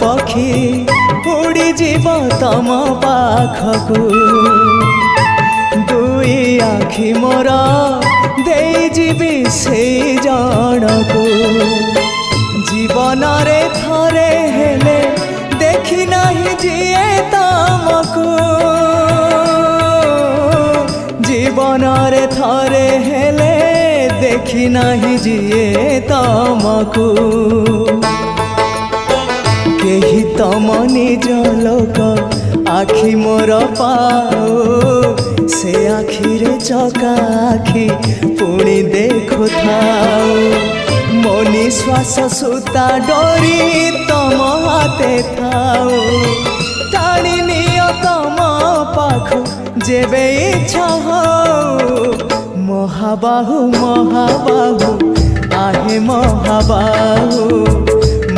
पक्षी उड़ी जीव तम पाखकू दुई आखि मोर दे जीवी से जनकू जीवन रे थरे हेले देखी नहीं जिए तमकू जीवन रे थरे हेले देखी नहीं जिए तमकू केही तम निज लोक आखि मोर पाओ से आखिरे चका आखि पुणी देखु थाओ मो निश्वास सुता डोरी तम हाथे थाओ टाणी नियो तम पाखु जेबे इच्छा हो महाबाहु महाबाहु आहे महाबाहु